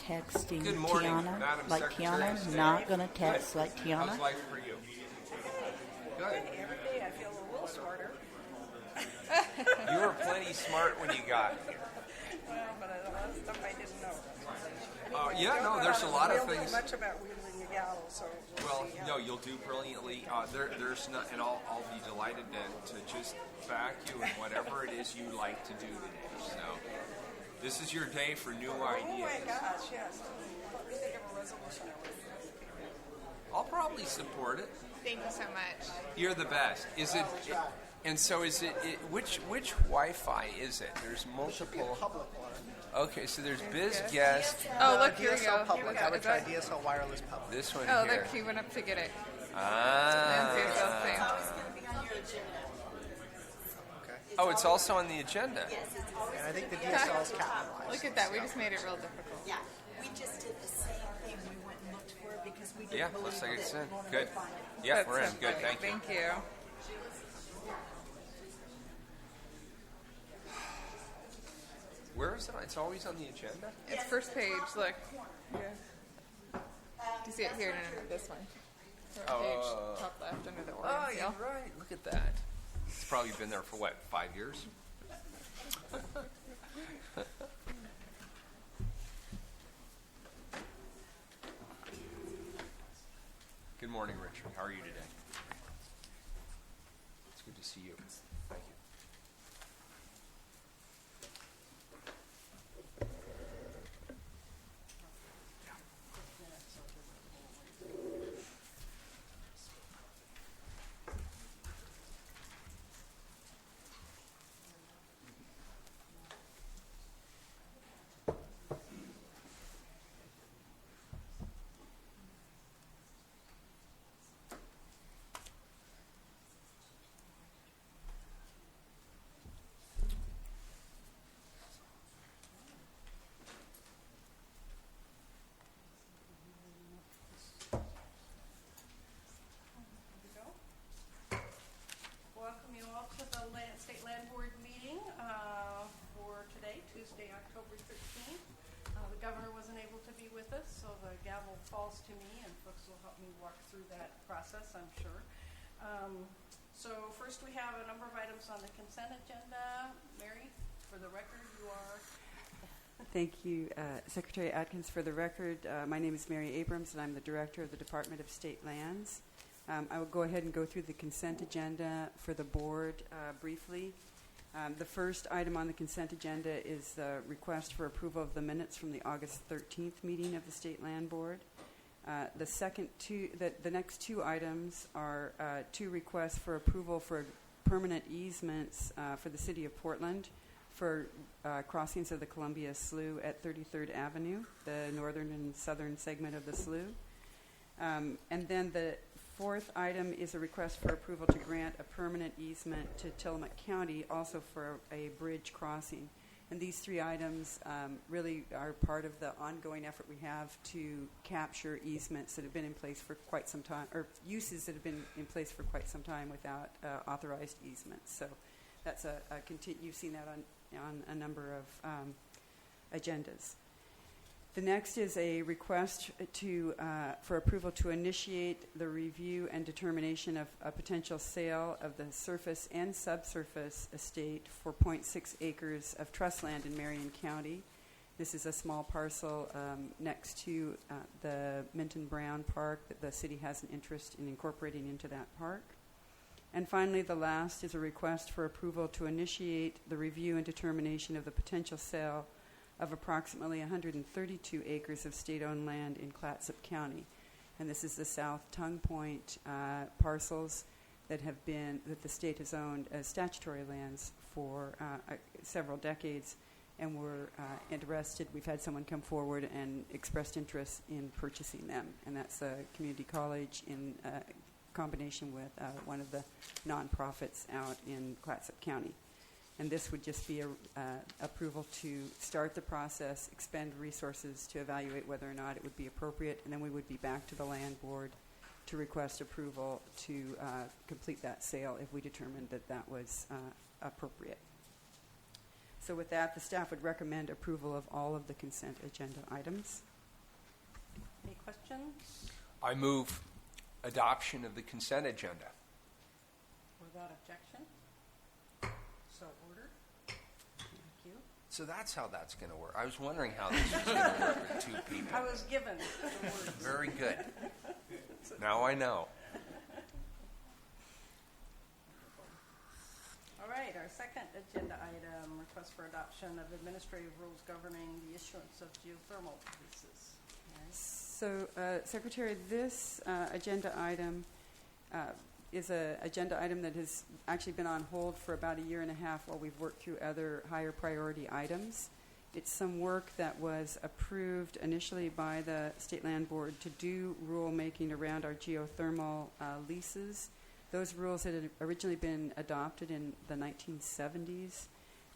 texting Good morning, Tiana Madam like Secretary of Tiana, State. not going to text like Tiana. How's life for you? Good. Every day I feel a little smarter. You were plenty smart when you got here. Well, but a lot of stuff I didn't know. Yeah, no, there's a lot of Don't things. know much about wielding a gavel, so Well, see how- no, you'll do brilliantly. There's not, and I'll be delighted to just back you in whatever it is you like to do today. So, this is your day for new Oh ideas. my gosh, yes. Let me think of a resolution I would. I'll probably support it. Thank you so much. You're the best. Is it? And so is it? Which Wi-Fi is it? There's multiple. Public one. Okay, so there's Biz Guest. Oh, look, here we DSL go. public. I would Is try that- DSL wireless public. This one Oh, here. look, he went up to get it. Ah. Nancy is also saying. Okay. Oh, it's also on the agenda. And I think the DSL is capitalized. Look at that. We just made it real difficult. Yeah, we just did the same thing. We went and looked for it because we didn't Yeah, believe looks like it's that in. Mona Good. would find it. Yeah, That's we're in. so Good, funny. thank you. Where is it? It's always on the agenda? It's first page. Look. Yeah. Do you see it here? No, this one. Front page, top left, under the Oh, orange you're seal. right. Look at that. It's probably been there for, what, 5 years? Good morning, Richard. How are you today? It's good to see you. Thank you. Welcome you all to the State Land Board meeting for today, Tuesday, October 13th. The governor wasn't able to be with us, so the gavel falls to me, and folks will help me walk through that process, I'm sure. So first we have a number of items on the consent agenda. Mary, for the record, you are... Thank you, Secretary Atkins. For the record, my name is Mary Abrams, and I'm the Director of the Department of State Lands. I will go ahead and go through the consent agenda for the board briefly. The first item on the consent agenda is the request for approval of the minutes from the August 13th meeting of the State Land Board. The next two items are two requests for approval for permanent easements for the City of Portland for crossings of the Columbia Slough at 33rd Avenue, the northern and southern segment of the slough. And then the fourth item is a request for approval to grant a permanent easement to Tillamook County, also for a bridge crossing. And these three items really are part of the ongoing effort we have to capture easements that have been in place for quite some time, or uses that have been in place for quite some time without authorized easements. So that's you've seen that on a number of agendas. The next is a request for approval to initiate the review and determination of a potential sale of the surface and subsurface estate for 0.6 acres of trust land in Marion County. This is a small parcel next to the Minton Brown Park that the city has an interest in incorporating into that park. And finally, the last is a request for approval to initiate the review and determination of the potential sale of approximately 132 acres of state-owned land in Clatsop County. And this is the South Tongue Point parcels that the state has owned as statutory lands for several decades, and we're interested. We've had someone come forward and expressed interest in purchasing them, and that's a community college in combination with one of the nonprofits out in Clatsop County. And this would just be approval to start the process, expend resources to evaluate whether or not it would be appropriate, and then we would be back to the land board to request approval to complete that sale if we determined that that was appropriate. So with that, the staff would recommend approval of all of the consent agenda items. Any questions? I move adoption of the consent agenda. Without objection? So ordered. Thank you. So that's how that's going to work. I was wondering how this was going to work with two people. I was given the words. Very good. Now I know. All right, our second agenda item, request for adoption of administrative rules governing the issuance of geothermal leases. Mary? So, Secretary, this agenda item is an agenda item that has actually been on hold for about a year and a half while we've worked through other higher priority items. It's some work that was approved initially by the State Land Board to do rulemaking around our geothermal leases. Those rules had originally been adopted in the 1970s,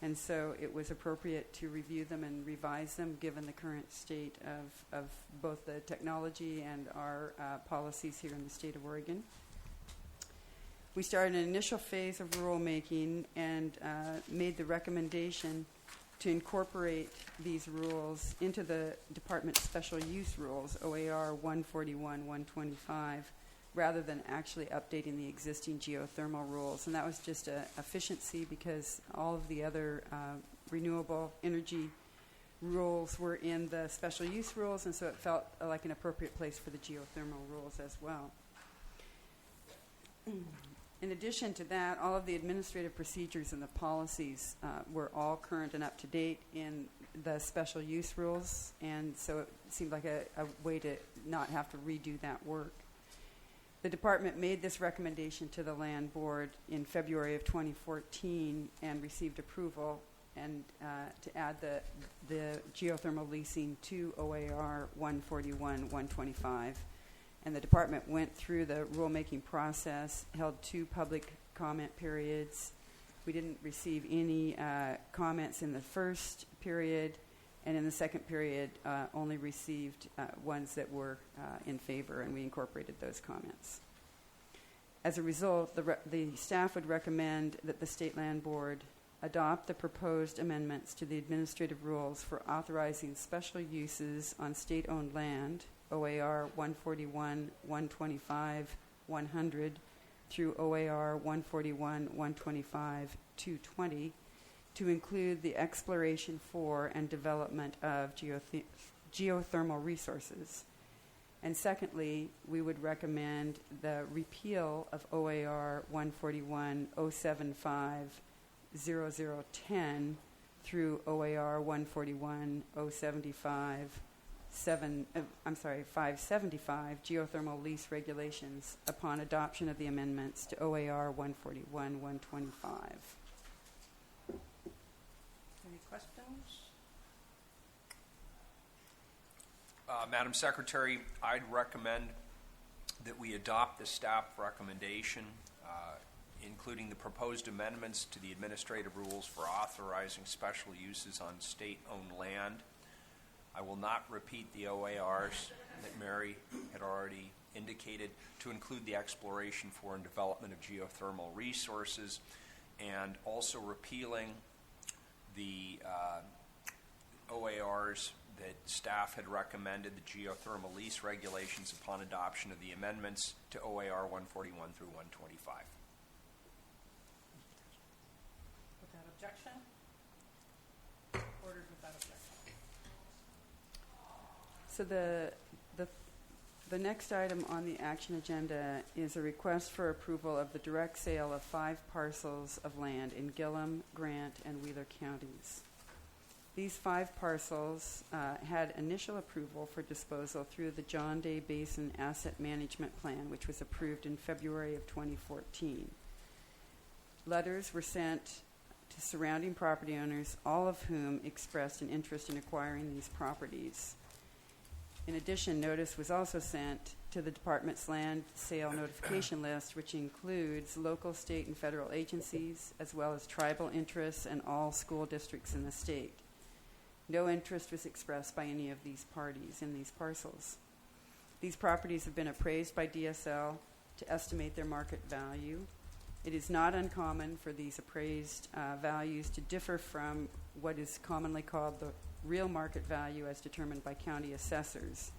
and so it was appropriate to review them and revise them given the current state of both the technology and our policies here in the state of Oregon. We started an initial phase of rulemaking and made the recommendation to incorporate these rules into the Department's special use rules, OAR 141-125, rather than actually updating the existing geothermal rules. And that was just an efficiency because all of the other renewable energy rules were in the special use rules, and so it felt like an appropriate place for the geothermal rules as well. In addition to that, all of the administrative procedures and the policies were all current and up to date in the special use rules, and so it seemed like a way to not have to redo that work. The department made this recommendation to the Land Board in February of 2014 and received approval and to add the geothermal leasing to OAR 141-125. And the department went through the rulemaking process, held 2 public comment periods. We didn't receive any comments in the first period, and in the second period only received ones that were in favor, and we incorporated those comments. As a result, the staff would recommend that the State Land Board adopt the proposed amendments to the administrative rules for authorizing special uses on state-owned land, OAR 141-125-100 through OAR 141-125-220, to include the exploration for and development of geothermal resources. And secondly, we would recommend the repeal of OAR 141-075-0010 through OAR 141-075-575 geothermal lease regulations upon adoption of the amendments to OAR 141-125. Any questions? Madam Secretary, I'd recommend that we adopt the staff recommendation, including the proposed amendments to the administrative rules for authorizing special uses on state-owned land. I will not repeat the OARs that Mary had already indicated, to include the exploration for and development of geothermal resources, and also repealing the OARs that staff had recommended, the geothermal lease regulations, upon adoption of the amendments to OAR 141 through 125. Without objection? Ordered without objection. So the next item on the action agenda is a request for approval of the direct sale of 5 parcels of land in Gillum, Grant, and Wheeler counties. These 5 parcels had initial approval for disposal through the John Day Basin Asset Management Plan, which was approved in February of 2014. Letters were sent to surrounding property owners, all of whom expressed an interest in acquiring these properties. In addition, notice was also sent to the department's land sale notification list, which includes local, state, and federal agencies, as well as tribal interests and all school districts in the state. No interest was expressed by any of these parties in these parcels. These properties have been appraised by DSL to estimate their market value. It is not uncommon for these appraised values to differ from what is commonly called the real market value as determined by county assessors.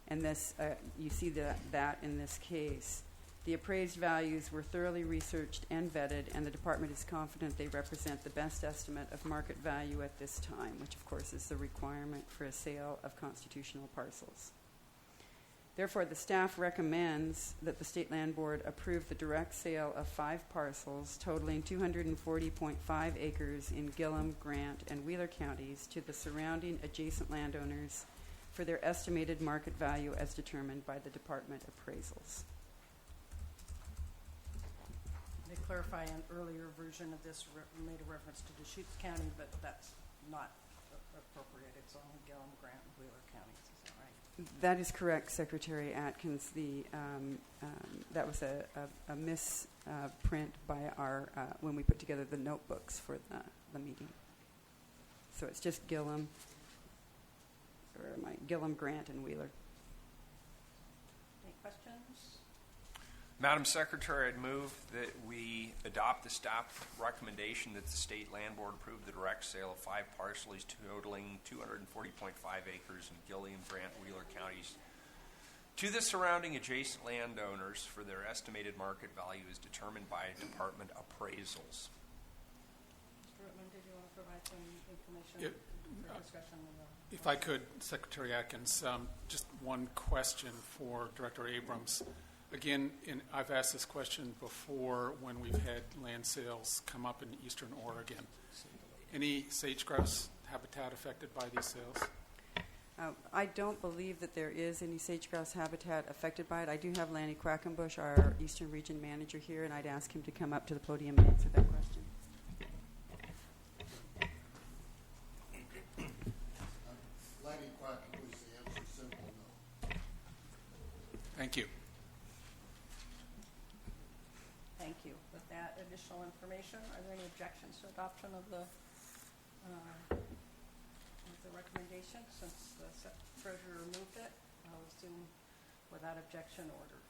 And this, you see that in this case. The appraised values were thoroughly researched and vetted, and the department is confident they represent the best estimate of market value at this time, which of course is the requirement for a sale of constitutional parcels. Therefore, the staff recommends that the State Land Board approve the direct sale of 5 parcels totaling 240.5 acres in Gillum, Grant, and Wheeler counties to the surrounding adjacent landowners for their estimated market value as determined by the department appraisals. To clarify, an earlier version of this made a reference to Deschutes County, but that's not appropriate. It's only Gillum, Grant, and Wheeler counties. Is that right? That is correct, Secretary Atkins. That was a misprint by our when we put together the notebooks for the meeting. So it's just Gillum, Gillum, Grant, and Wheeler. Any questions? Madam Secretary, I'd move that we adopt the staff recommendation that the State Land Board approve the direct sale of 5 parcels totaling 240.5 acres in Gilliam, Grant, Wheeler counties to the surrounding adjacent landowners for their estimated market value as determined by department appraisals. Mr. Whitman, did you want to provide some information for discussion? If I could, Secretary Atkins, just one question for Director Abrams. Again, I've asked this question before when we've had land sales come up in eastern Oregon. Any sage-grouse habitat affected by these sales? I don't believe that there is any sage-grouse habitat affected by it. I do have Lanny Quackenbush, our Eastern Region Manager, here, and I'd ask him to come up to the podium and answer that question. Lanny Quackenbush, the answer is simple no. Thank you. Thank you. With that additional information, are there any objections to adoption of the recommendation? Since the treasurer removed it, I'll assume without objection ordered.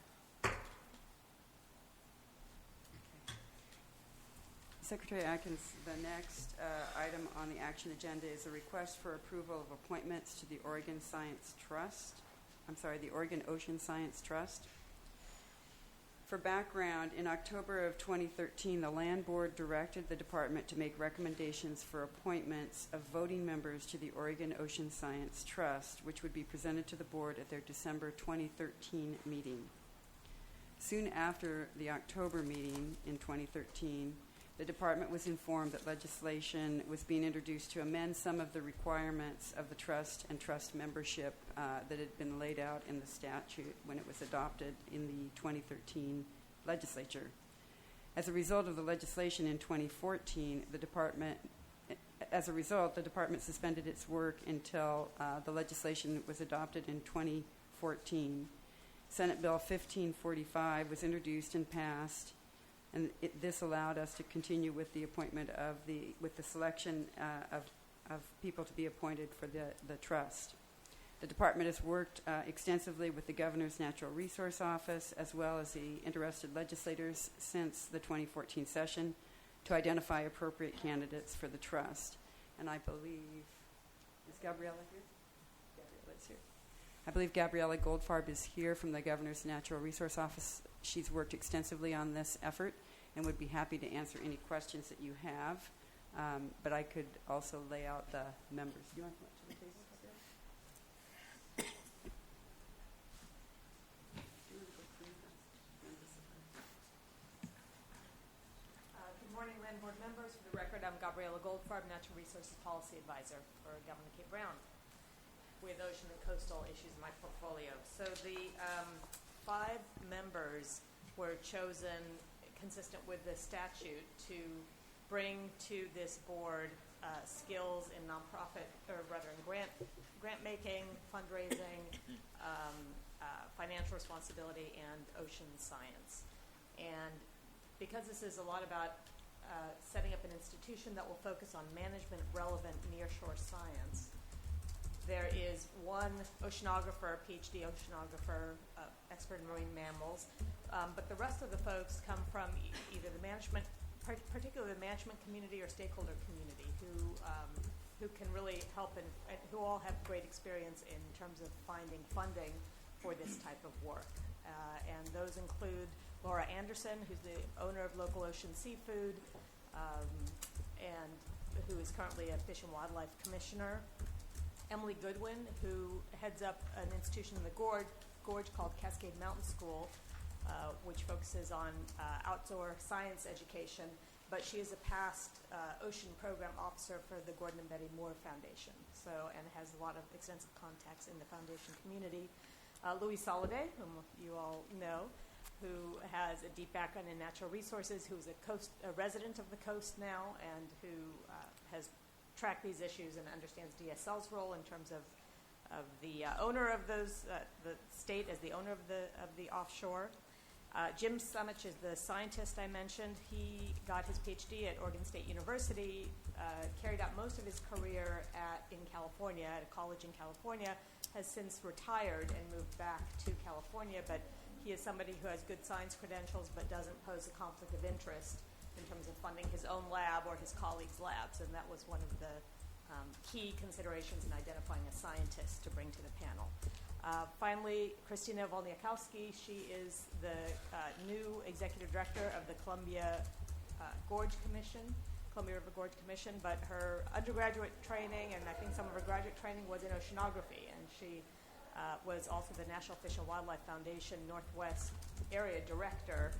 Secretary Atkins, the next item on the action agenda is a request for approval of appointments to the Oregon Ocean Science Trust. For background, in October of 2013, the Land Board directed the department to make recommendations for appointments of voting members to the Oregon Ocean Science Trust, which would be presented to the board at their December 2013 meeting. Soon after the October meeting in 2013, the department was informed that legislation was being introduced to amend some of the requirements of the trust and trust membership that had been laid out in the statute when it was adopted in the 2013 legislature. As a result of the legislation in 2014, the department suspended its work until the legislation was adopted in 2014. Senate Bill 1545 was introduced and passed, and this allowed us to continue with the appointment with the selection of people to be appointed for the trust. The department has worked extensively with the Governor's Natural Resource Office as well as the interested legislators since the 2014 session to identify appropriate candidates for the trust. And I believe, is Gabriella here? Gabriella's here. I believe Gabriella Goldfarb is here from the Governor's Natural Resource Office. She's worked extensively on this effort and would be happy to answer any questions that you have. But I could also lay out the members. Do you want to come up to the table, Gabriella? Good morning, Land Board members. For the record, I'm Gabriella Goldfarb, Natural Resources Policy Advisor for Governor Kate Brown, with ocean and coastal issues in my portfolio. So the 5 members were chosen consistent with the statute to bring to this board skills in nonprofit, or rather in grant making, fundraising, financial responsibility, and ocean science. And because this is a lot about setting up an institution that will focus on management relevant nearshore science, there is one oceanographer, PhD oceanographer, expert in marine mammals, but the rest of the folks come from either the management, particularly the management community or stakeholder community, who can really help and who all have great experience in terms of finding funding for this type of work. And those include Laura Anderson, who's the owner of Local Ocean Seafood, and who is currently a Fish and Wildlife Commissioner. Emily Goodwin, who heads up an institution in the Gorge called Cascade Mountain School, which focuses on outdoor science education, but she is a past ocean program officer for the Gordon and Betty Moore Foundation, and has a lot of extensive contacts in the foundation community. Louis Soliday, whom you all know, who has a deep background in natural resources, who is a resident of the coast now, and who has tracked these issues and understands DSL's role in terms of the owner of those, the state as the owner of the offshore. Jim Sumich is the scientist I mentioned. He got his PhD at Oregon State University, carried out most of his career in California, at a college in California, has since retired and moved back to California, but he is somebody who has good science credentials but doesn't pose a conflict of interest in terms of funding his own lab or his colleagues' labs, and that was one of the key considerations in identifying a scientist to bring to the panel. Finally, Christina Wolniakowski, she is the new executive director of the Columbia River Gorge Commission, but her undergraduate training and I think some of her graduate training was in oceanography, and she was also the National Fish and Wildlife Foundation Northwest Area Director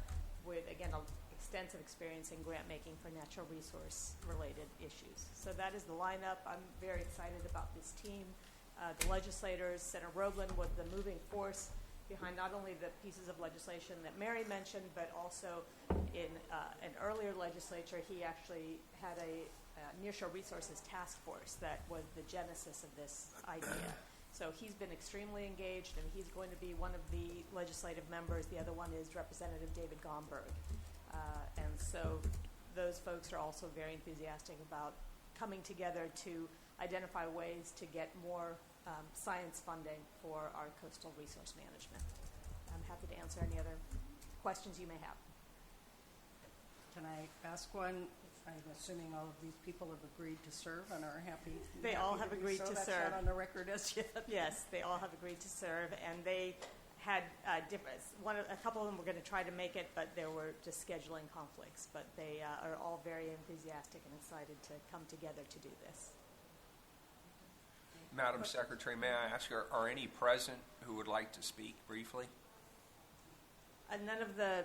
with, again, extensive experience in grant making for natural resource related issues. So that is the lineup. I'm very excited about this team. The legislators, Senator Roeblen was the moving force behind not only the pieces of legislation that Mary mentioned, but also in an earlier legislature, he actually had a nearshore resources task force that was the genesis of this idea. So he's been extremely engaged, and he's going to be one of the legislative members. The other one is Representative David Gomberg. And so those folks are also very enthusiastic about coming together to identify ways to get more science funding for our coastal resource management. I'm happy to answer any other questions you may have. Can I ask one? I'm assuming all of these people have agreed to serve and are happy. They all have agreed to serve. That's not on the record as yet. Yes, they all have agreed to serve, and they had a couple of them were going to try to make it, but there were just scheduling conflicts. But they are all very enthusiastic and excited to come together to do this. Madam Secretary, may I ask, are any present who would like to speak briefly? None of the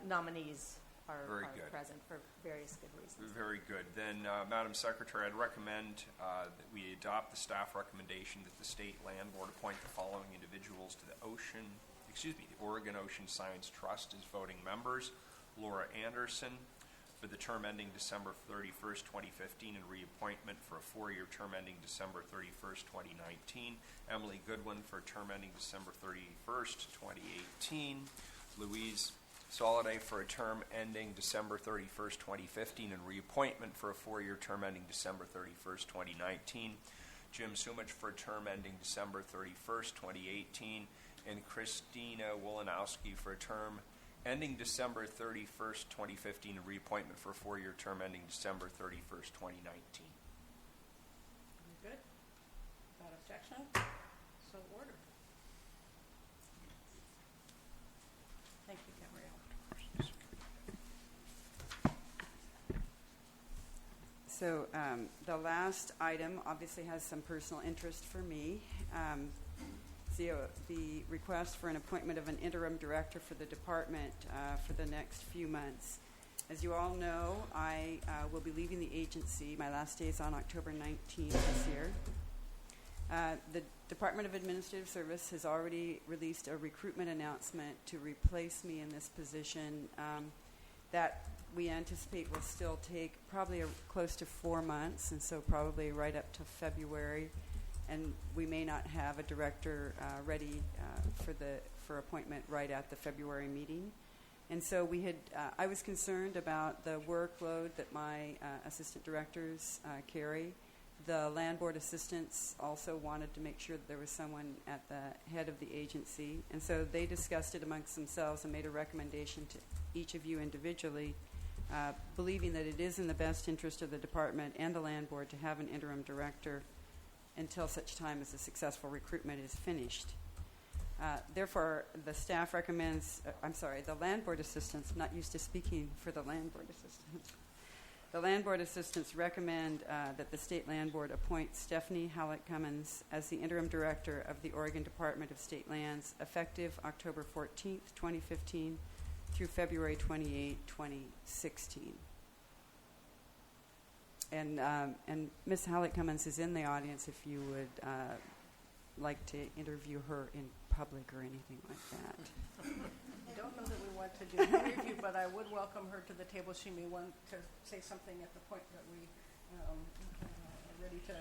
nominees are present for various good reasons. Very good. Then, Madam Secretary, I'd recommend that we adopt the staff recommendation that the State Land Board appoint the following individuals to the Oregon Ocean Science Trust as voting members. Laura Anderson for the term ending December 31st, 2015, and reappointment for a 4-year term ending December 31st, 2019. Emily Goodwin for a term ending December 31st, 2018. Louise Soliday for a term ending December 31st, 2015, and reappointment for a 4-year term ending December 31st, 2019. Jim Sumich for a term ending December 31st, 2018, and Christina Wolniakowski for a term ending December 31st, 2015, and reappointment for a 4-year term ending December 31st, 2019. Good. Without objection, so ordered. Thank you, Gabrielle. So the last item obviously has some personal interest for me. The request for an appointment of an interim director for the department for the next few months. As you all know, I will be leaving the agency. My last day is on October 19th this year. The Department of Administrative Service has already released a recruitment announcement to replace me in this position that we anticipate will still take probably close to 4 months, and so probably right up to February. And we may not have a director ready for appointment right at the February meeting. And so I was concerned about the workload that my assistant directors carry. The land board assistants also wanted to make sure that there was someone at the head of the agency. And so they discussed it amongst themselves and made a recommendation to each of you individually, believing that it is in the best interest of the department and the land board to have an interim director until such time as the successful recruitment is finished. Therefore, the staff recommends, the land board assistants, I'm not used to speaking for the land board assistants. The land board assistants recommend that the state land board appoint Stephanie Halleck Cummins as the interim director of the Oregon Department of State Lands effective October 14th, 2015 through February 28, 2016. And Ms. Halleck Cummins is in the audience if you would like to interview her in public or anything like that. I don't know that we want to do an interview, but I would welcome her to the table. She may want to say something at the point that we are ready to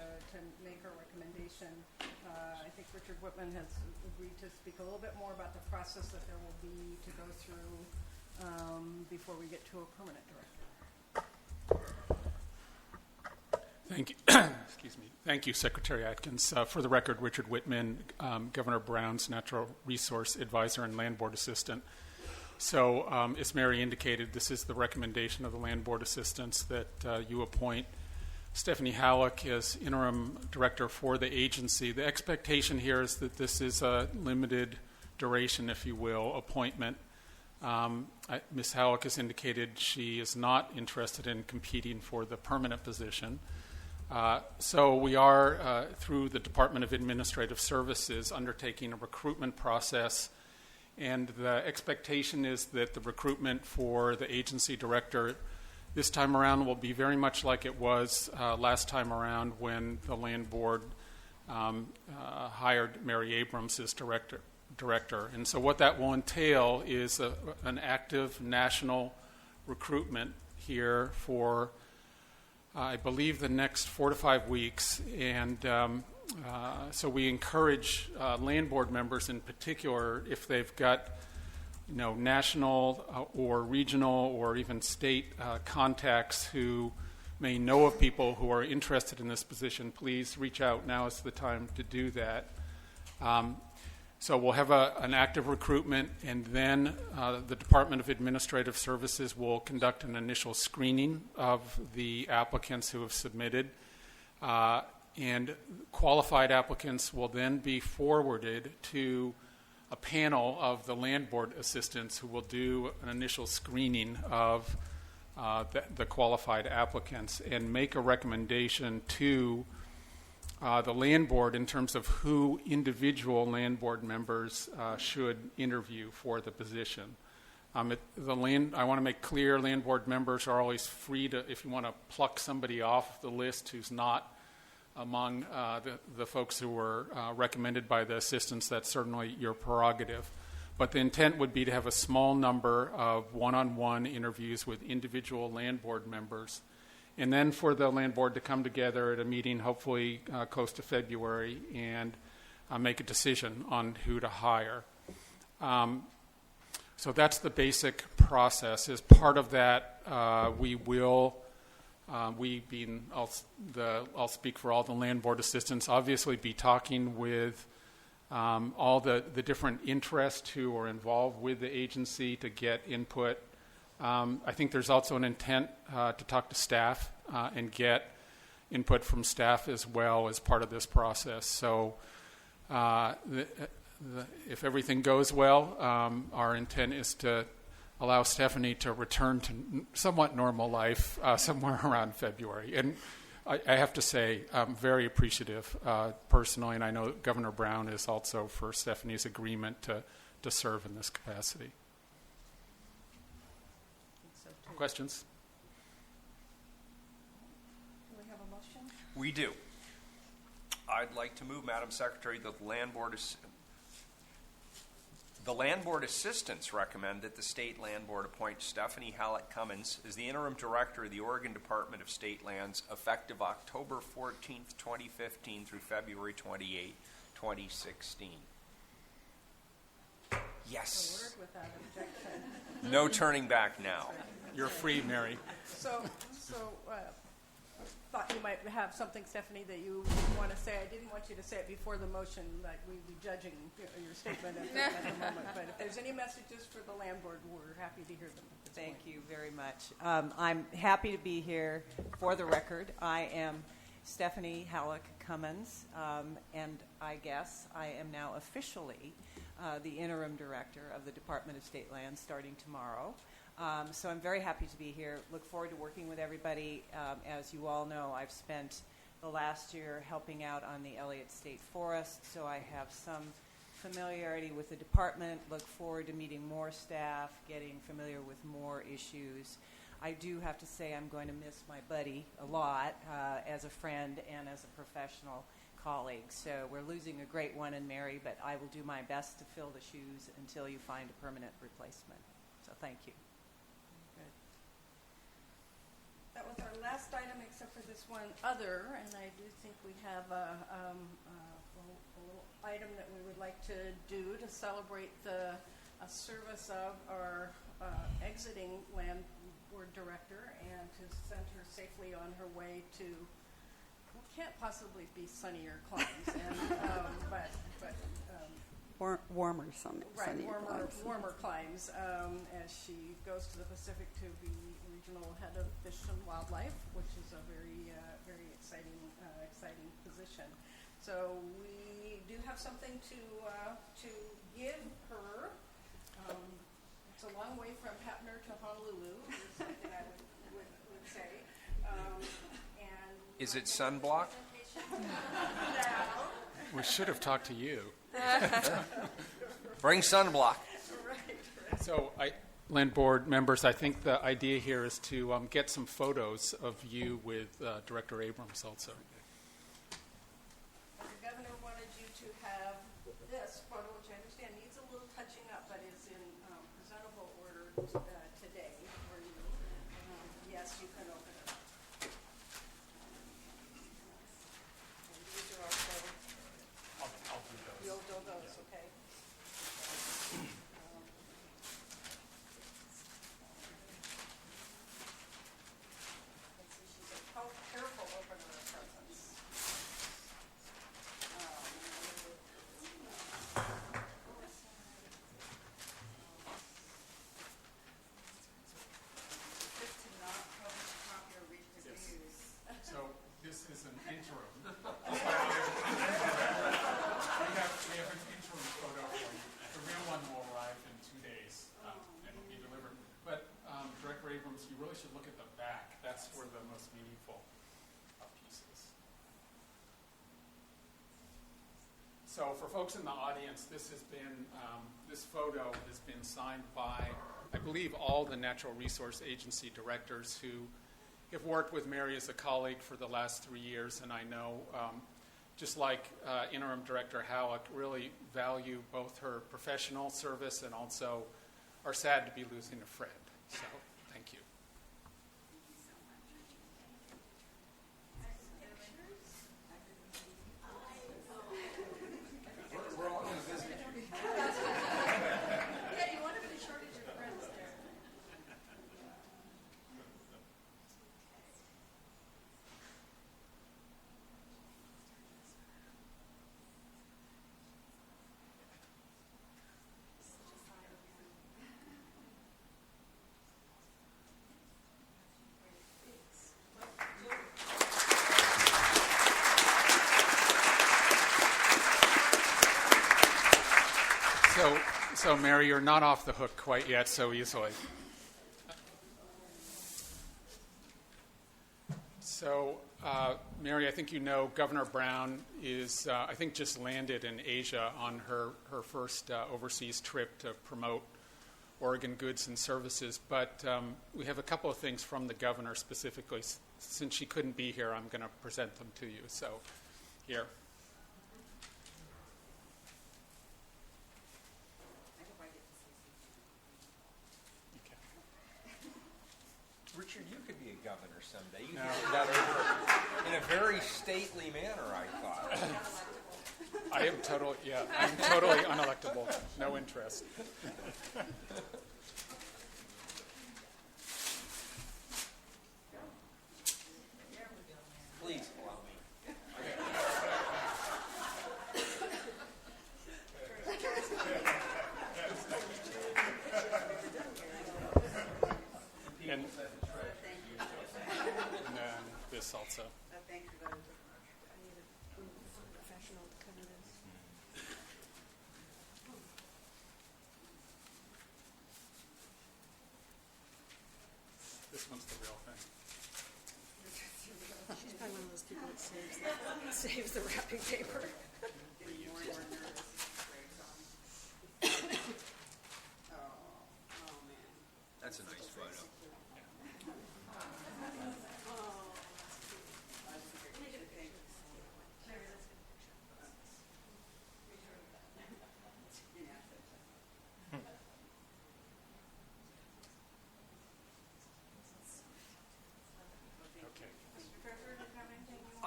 make her recommendation. I think Richard Whitman has agreed to speak a little bit more about the process that there will be to go through before we get to a permanent director. Thank you. Excuse me. Thank you, Secretary Atkins. For the record, Richard Whitman, Governor Brown's Natural Resource Advisor and Land Board Assistant. So, as Mary indicated, this is the recommendation of the Land Board Assistants that you appoint Stephanie Halleck as Interim Director for the agency. The expectation here is that this is a limited duration, if you will, appointment. Ms. Halleck has indicated she is not interested in competing for the permanent position. So we are, through the Department of Administrative Services, undertaking a recruitment process, and the expectation is that the recruitment for the agency director this time around will be very much like it was last time around when the Land Board hired Mary Abrams as director. And so what that will entail is an active national recruitment here for I believe the next 4 to 5 weeks, and so we encourage land board members in particular, if they've got national or regional or even state contacts who may know of people who are interested in this position, please reach out. Now is the time to do that. So we'll have an active recruitment, and then the Department of Administrative Services will conduct an initial screening of the applicants who have submitted, and qualified applicants will then be forwarded to a panel of the land board assistants who will do an initial screening of the qualified applicants and make a recommendation to the land board in terms of who individual land board members should interview for the position. I want to make clear, land board members are always free to, if you want to pluck somebody off the list who's not among the folks who were recommended by the assistants, that's certainly your prerogative. But the intent would be to have a small number of one-on-one interviews with individual land board members, and then for the land board to come together at a meeting, hopefully close to February, and make a decision on who to hire. So that's the basic process. As part of that, we will, I'll speak for all the land board assistants, obviously be talking with all the different interests who are involved with the agency to get input. I think there's also an intent to talk to staff and get input from staff as well as part of this process. So if everything goes well, our intent is to allow Stephanie to return to somewhat normal life somewhere around February. And I have to say, I'm very appreciative personally, and I know Governor Brown is also for Stephanie's agreement to serve in this capacity. Questions? Do we have a motion? We do. I'd like to move, Madam Secretary, that the land board assistants recommend that the state land board appoint Stephanie Halleck Cummins as the interim director of the Oregon Department of State Lands effective October 14th, 2015 through February 28, 2016. Yes. So ordered without objection. No turning back now. You're free, Mary. So thought you might have something, Stephanie, that you want to say. I didn't want you to say it before the motion, like we'd be judging your statement at the moment. But if there's any messages for the land board, we're happy to hear them. Thank you very much. I'm happy to be here. For the record, I am Stephanie Halleck Cummins, and I guess I am now officially the Interim Director of the Department of State Lands starting tomorrow. So I'm very happy to be here. Look forward to working with everybody. As you all know, I've spent the last year helping out on the Elliott State Forest, so I have some familiarity with the department. Look forward to meeting more staff, getting familiar with more issues. I do have to say I'm going to miss my buddy a lot as a friend and as a professional colleague. So we're losing a great one in Mary, but I will do my best to fill the shoes until you find a permanent replacement. So thank you. That was our last item except for this one other, and I do think we have a little item that we would like to do to celebrate the service of our exiting land board director and to send her safely on her way to what can't possibly be sunnier climes, and Warmer sunny climes. Warmer climes as she goes to the Pacific to be regional head of Fish and Wildlife, which is a very exciting position. So we do have something to give her. It's a long way from Hapner to Honolulu, is something I would say. And Is it sunblock? We should have talked to you. Bring sunblock. So, Land Board members, I think the idea here is to get some photos of you with Director Abrams also. The governor wanted you to have this photo, which I understand needs a little touching up, but is in presentable order today for you. Yes, you can open it up. And these are also, I'll do those. you'll do those, okay? Careful opener of presents. So this is an interim. We have an interim photo for you. The real one will arrive in 2 days and will be delivered. But Director Abrams, you really should look at the back. That's where the most meaningful piece is. So for folks in the audience, this photo has been signed by, I believe, all the Natural Resource Agency directors who have worked with Mary as a colleague for the last 3 years, and I know, just like Interim Director Halleck, really value both her professional service and also are sad to be losing a friend. So, thank you. We're all going to visit you. Yeah, you want to be short as your friends there. So Mary, you're not off the hook quite yet so easily. So, Mary, I think you know Governor Brown is, I think, just landed in Asia on her first overseas trip to promote Oregon goods and services. But we have a couple of things from the governor specifically. Since she couldn't be here, I'm going to present them to you. So, here. Richard, you could be a governor someday. You could do that over in a very stately manner, I thought. I'm totally unelectable. No interest. Please allow me. And then this also. Thank you very much. I need a professional to come in. I'm one of those people that saves the wrapping paper. That's a nice photo.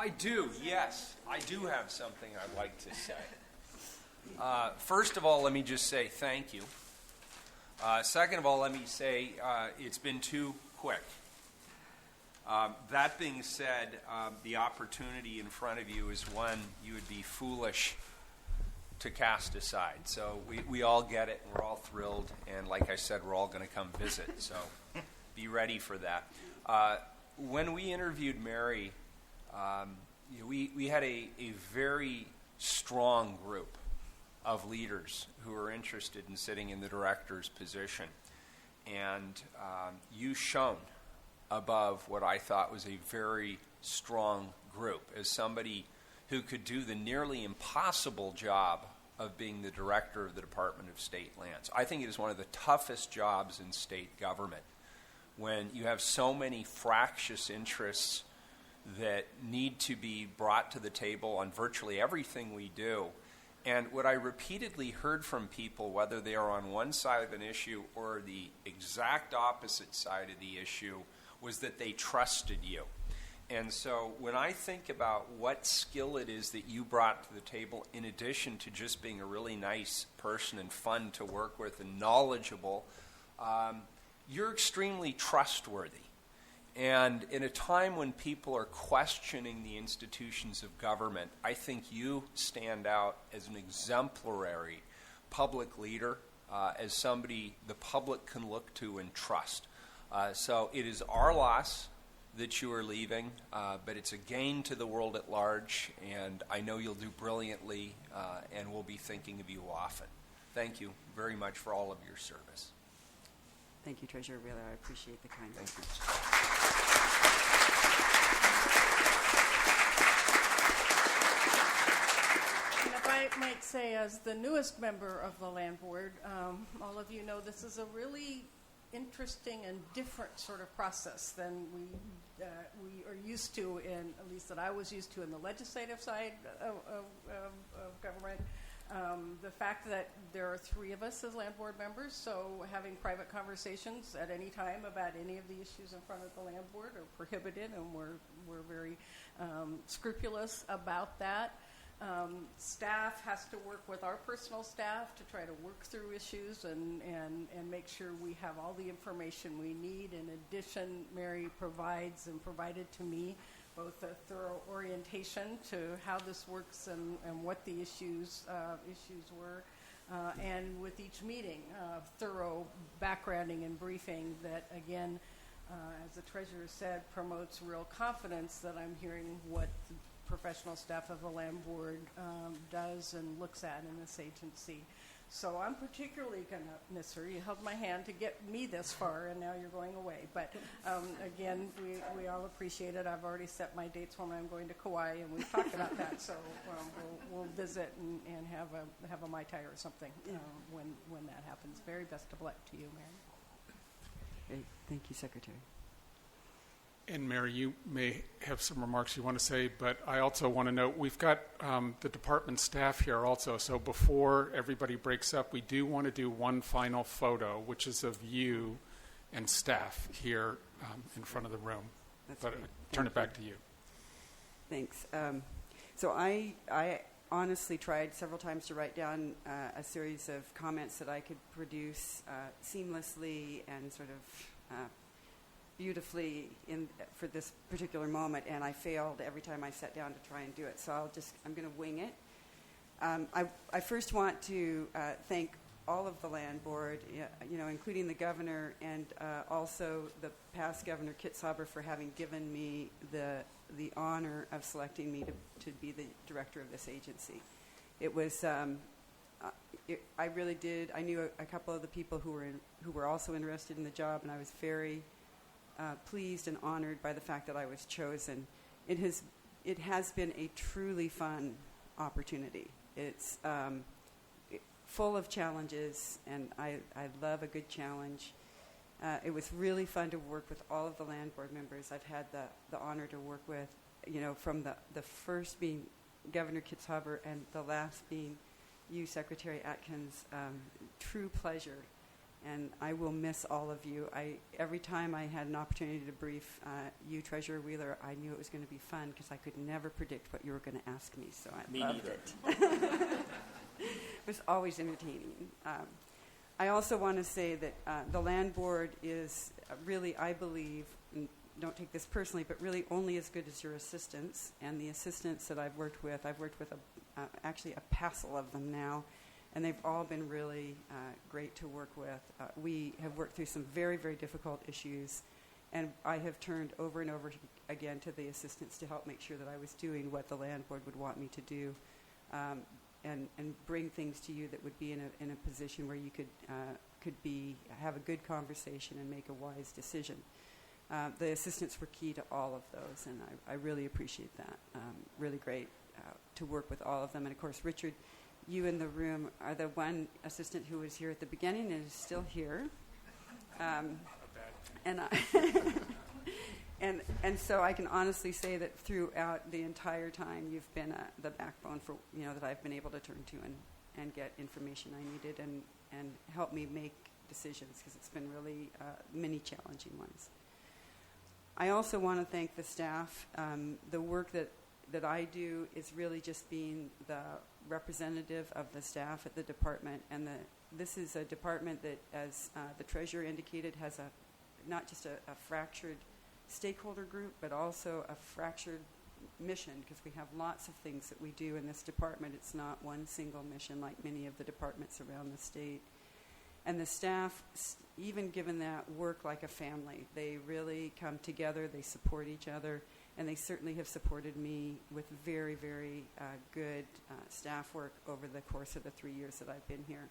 I do, yes. I do have something I'd like to say. First of all, let me just say thank you. Second of all, let me say it's been too quick. That being said, the opportunity in front of you is one you would be foolish to cast aside. So we all get it, and we're all thrilled. And like I said, we're all going to come visit. So be ready for that. When we interviewed Mary, we had a very strong group of leaders who are interested in sitting in the director's position. And you shone above what I thought was a very strong group as somebody who could do the nearly impossible job of being the director of the Department of State Lands. I think it is one of the toughest jobs in state government when you have so many fractious interests that need to be brought to the table on virtually everything we do. And what I repeatedly heard from people, whether they are on one side of an issue or the exact opposite side of the issue, was that they trusted you. And so when I think about what skill it is that you brought to the table, in addition to just being a really nice person and fun to work with and knowledgeable, you're extremely trustworthy. And in a time when people are questioning the institutions of government, I think you stand out as an exemplary public leader, as somebody the public can look to and trust. So it is our loss that you are leaving, but it's a gain to the world at large, and I know you'll do brilliantly, and we'll be thinking of you often. Thank you very much for all of your service. Thank you, Treasurer Wheeler. I appreciate the kind words. Thank you. And if I might say, as the newest member of the Land Board, all of you know this is a really interesting and different sort of process than we are used to, at least that I was used to in the legislative side of government. The fact that there are 3 of us as Land Board members, so having private conversations at any time about any of the issues in front of the Land Board are prohibited, and we're very scrupulous about that. Staff has to work with our personal staff to try to work through issues and make sure we have all the information we need. In addition, Mary provides and provided to me both a thorough orientation to how this works and what the issues were, and with each meeting, thorough backgrounding and briefing that, again, as the treasurer said, promotes real confidence that I'm hearing what the professional staff of the Land Board does and looks at in this agency. So I'm particularly going to miss her. You held my hand to get me this far, and now you're going away. But again, we all appreciate it. I've already set my dates when I'm going to Kauai, and we've talked about that. So we'll visit and have a Mai Tai or something when that happens. Very best of luck to you, Mary. Great. Thank you, Secretary. And Mary, you may have some remarks you want to say, but I also want to note we've got the department staff here also. So before everybody breaks up, we do want to do one final photo, which is of you and staff here in front of the room. That's but great. Turn it back to you. Thanks. So I honestly tried several times to write down a series of comments that I could produce seamlessly and sort of beautifully for this particular moment, and I failed every time I sat down to try and do it. So I'm going to wing it. I first want to thank all of the Land Board, including the governor and also the past governor, Kit Sauber, for having given me the honor of selecting me to be the director of this agency. It was I really did. I knew a couple of the people who were also interested in the job, and I was very pleased and honored by the fact that I was chosen. it has been a truly fun opportunity. It's full of challenges, and I love a good challenge. It was really fun to work with all of the land board members I've had the honor to work with, from the first being Governor Kitzhaber and the last being you, Secretary Atkins. True pleasure, and I will miss all of you. Every time I had an opportunity to brief you, Treasurer Wheeler, I knew it was going to be fun because I could never predict what you were going to ask me, so I loved it. It was always entertaining. I also want to say that the land board is really, I believe, and don't take this personally, but really only as good as your assistants. And the assistants that I've worked with actually a passel of them now, and they've all been really great to work with. We have worked through some very, very difficult issues, and I have turned over and over again to the assistants to help make sure that I was doing what the land board would want me to do. And bring things to you that would be in a position where you could have a good conversation and make a wise decision. The assistants were key to all of those, and I really appreciate that. Really great to work with all of them. And of course, Richard, you in the room are the one assistant who was here at the beginning and is still here. And so I can honestly say that throughout the entire time, you've been the backbone for that I've been able to turn to and get information I needed and help me make decisions, because it's been really many challenging ones. I also want to thank the staff. The work that I do is really just being the representative of the staff at the department, and this is a department that, as the treasurer indicated, has not just a fractured stakeholder group, but also a fractured mission, because we have lots of things that we do in this department. It's not one single mission like many of the departments around the state. And the staff, even given that, work like a family. They really come together, they support each other, and they certainly have supported me with very, very good staff work over the course of the 3 years that I've been here.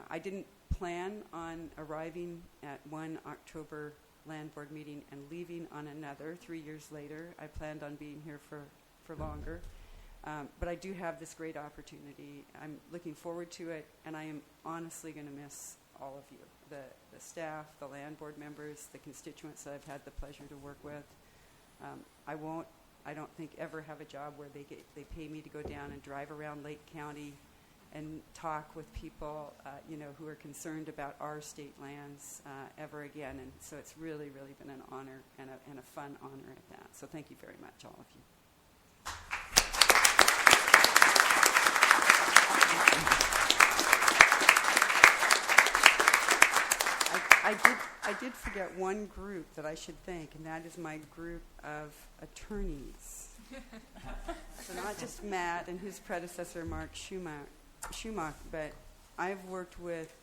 I didn't plan on arriving at one October land board meeting and leaving on another 3 years later. I planned on being here for longer. But I do have this great opportunity. I'm looking forward to it, and I am honestly going to miss all of you, the staff, the land board members, the constituents that I've had the pleasure to work with. I don't think ever have a job where they pay me to go down and drive around Lake County and talk with people, who are concerned about our state lands ever again. And so it's really, really been an honor and a fun honor at that. So thank you very much, all of you. I did forget one group that I should thank, and that is my group of attorneys. So not just Matt and his predecessor, Mark Schumach, but I've worked with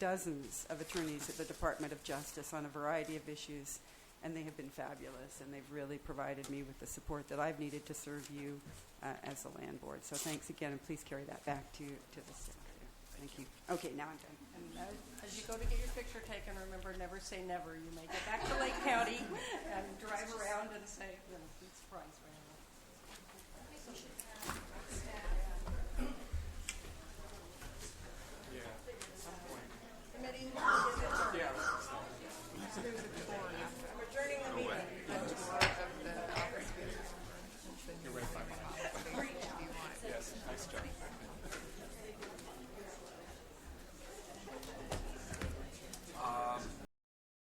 dozens of attorneys at the Department of Justice on a variety of issues, and they have been fabulous, and they've really provided me with the support that I've needed to serve you as a land board. So thanks again, and please carry that back to the staff there. Thank you. Okay, now I'm done. And as you go to get your picture taken, remember, never say never. You may get back to Lake County and drive around and say, be surprised right now. Yeah, at some point. Committee, Yeah. there's a corner.